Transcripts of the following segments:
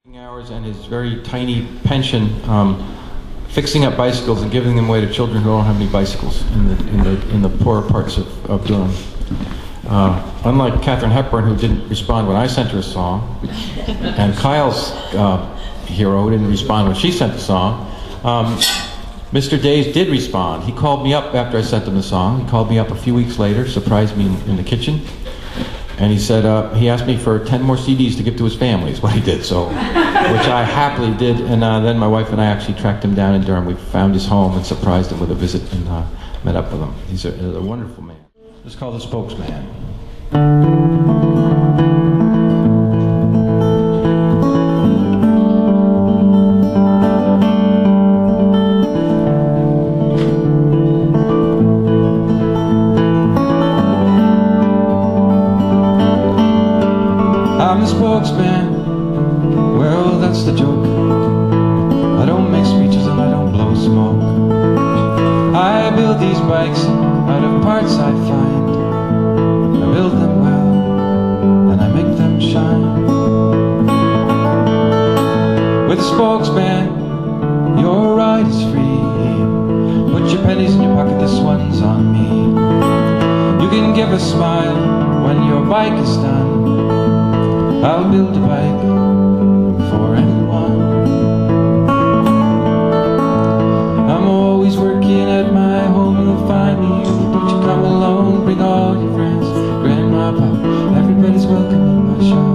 Hours and his very tiny pension fixing up bicycles and giving them away to children who don't have any bicycles in the poorer parts of Durham. Unlike Katharine Hepburn, who didn't respond when I sent her a song, and Kyle's hero, who didn't respond when she sent the song, Mr. Days did respond. He called me up after I sent him the song. He called me up a few weeks later, surprised me in the kitchen. And he said, he asked me for 10 more CDs to give to his family, is what he did, so, which I happily did. And then my wife and I actually tracked him down in Durham. We found his home and surprised him with a visit and met up with him. He's a wonderful man. It's called The Spokesman. I'm the spokesman, well that's the joke. I don't make speeches and I don't blow smoke. I build these bikes out of parts I find. I build them well and I make them shine. With a spokesman, your ride is free. Put your pennies in your pocket, this one's on me. You can give a smile when your bike is done. I'll build a bike for anyone. I'm always working at my home, you'll find me. Don't you come alone, bring all your friends. Grandma, Pop, everybody's welcome in my shop.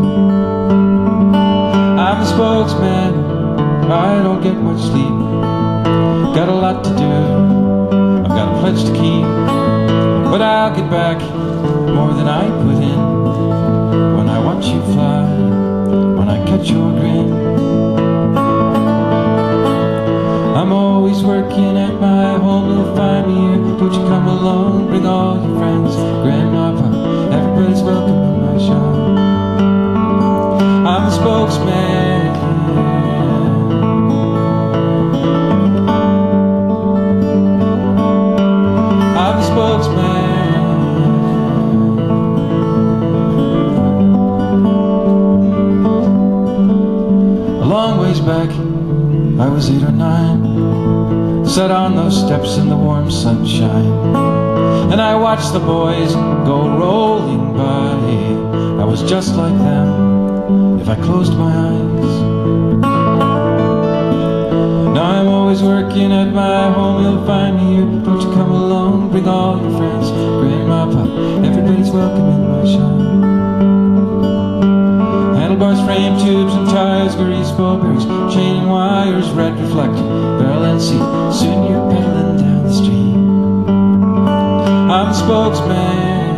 I'm the spokesman, I don't get much sleep. Got a lot to do, I've got a pledge to keep. But I'll get back more than I put in. When I watch you fly, when I catch your grin. I'm always working at my home, you'll find me here. Don't you come alone, bring all your friends. Grandma, Pop, everybody's welcome in my shop. I'm the spokesman. I'm the spokesman. Back, I was 8 or 9, sat on those steps in the warm sunshine, and I watched the boys go rolling by. I was just like them if I closed my eyes. Now I'm always working at my home, you'll find me here. Don't you come alone, bring all your friends. Grandma, Pop, everybody's welcome in my shop. Handlebars, frame tubes and tires, grease, bowberries, chain and wires, red reflector, barrel and seat. Soon you're pedaling down the street. I'm the spokesman.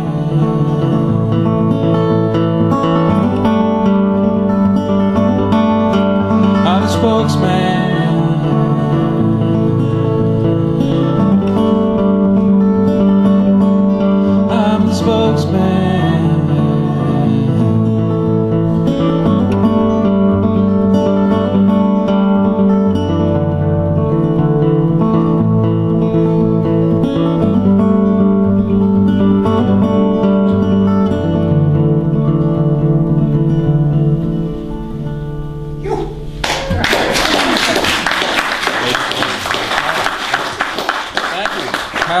I'm the spokesman. I'm the spokesman.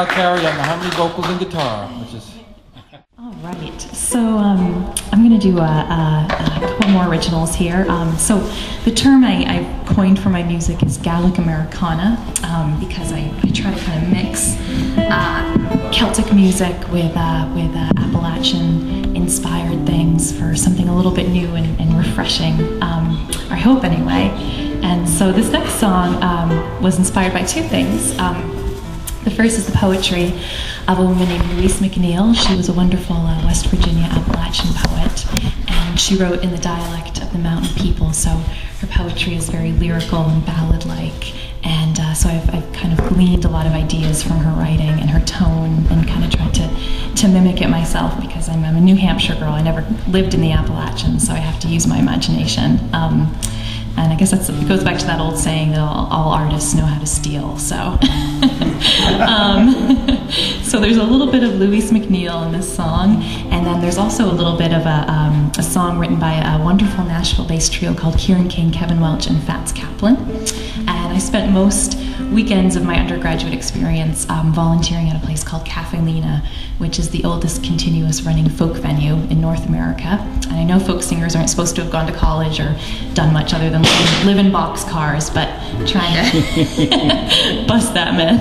Carey on the harmony vocals and guitar, which is... All right, so I'm going to do a couple more originals here. So the term I coined for my music is Gallic Americana, because I try to kind of mix Celtic music with Appalachian-inspired things for something a little bit new and refreshing, I hope anyway. And so this next song was inspired by two things. The first is the poetry of a woman named Louise McNeil. She was a wonderful West Virginia Appalachian poet, and she wrote in the dialect of the mountain people, so her poetry is very lyrical and ballad-like, and so I've kind of gleaned a lot of ideas from her writing and her tone and kind of tried to mimic it myself, because I'm a New Hampshire girl. I never lived in the Appalachians, so I have to use my imagination. And I guess it goes back to that old saying that all artists know how to steal. So, so there's a little bit of Louise McNeil in this song, and then there's also a little bit of a song written by a wonderful Nashville-based trio called Kieran King, Kevin Welch, and Fats Kaplan. And I spent most weekends of my undergraduate experience volunteering at a place called Cafe Lena, which is the oldest continuous running folk venue in North America. And I know folk singers aren't supposed to have gone to college or done much other than live in boxcars, but trying to bust that myth.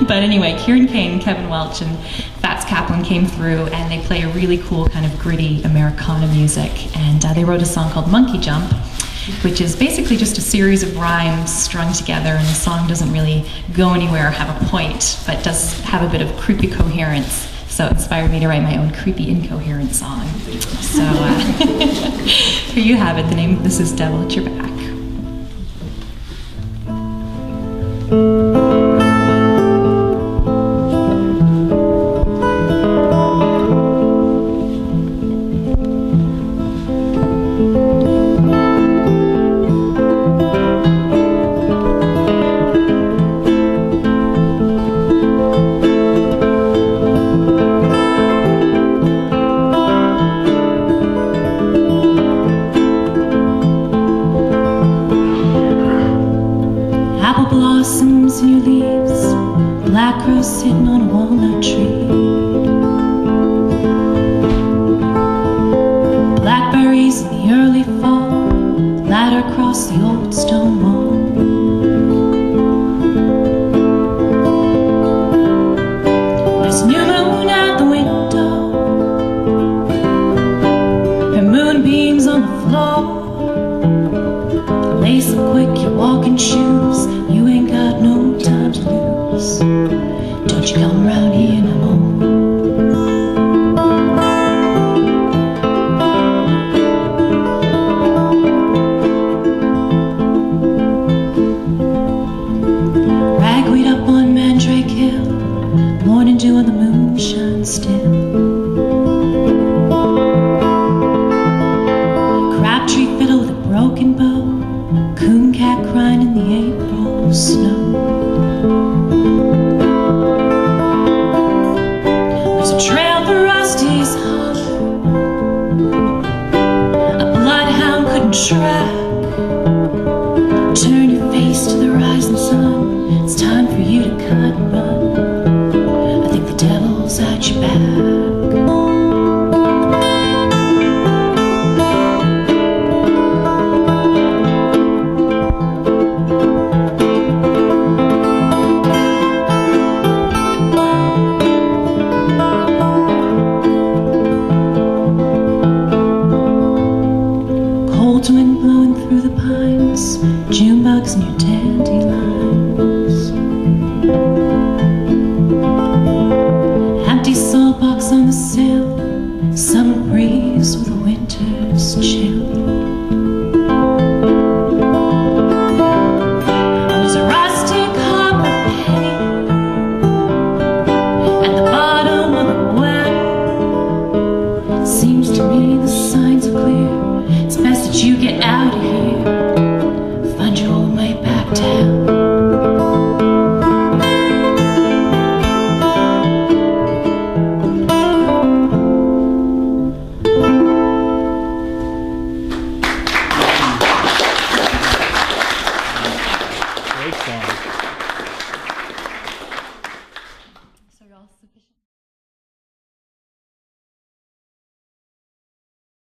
But anyway, Kieran King, Kevin Welch, and Fats Kaplan came through, and they play a really cool kind of gritty Americana music. And they wrote a song called Monkey Jump, which is basically just a series of rhymes strung together, and the song doesn't really go anywhere or have a point, but does have a bit of creepy coherence. So it inspired me to write my own creepy incoherent song. So here you have it. The name of this is Devil at Your Back. Blossoms in your leaves, black crows sitting on a walnut tree. Blackberries in the early fall, ladder across the old stone wall. There's a new moon out the window, her moonbeams on the floor. Lace up quick your walking shoes, you ain't got no time to lose. Don't you come round here no more. Ragweed up on Mandrake Hill, morning dew on the moon shines still. Crabtree fiddle with a broken bow, coon cat crying in the April snow. There's a trail through Rusty's hollow, a bloodhound couldn't track. Turn your face to the rising sun, it's time for you to cut and run. I think the devil's at your back. Cold wind blowing through the pines, June bugs in your dandelion.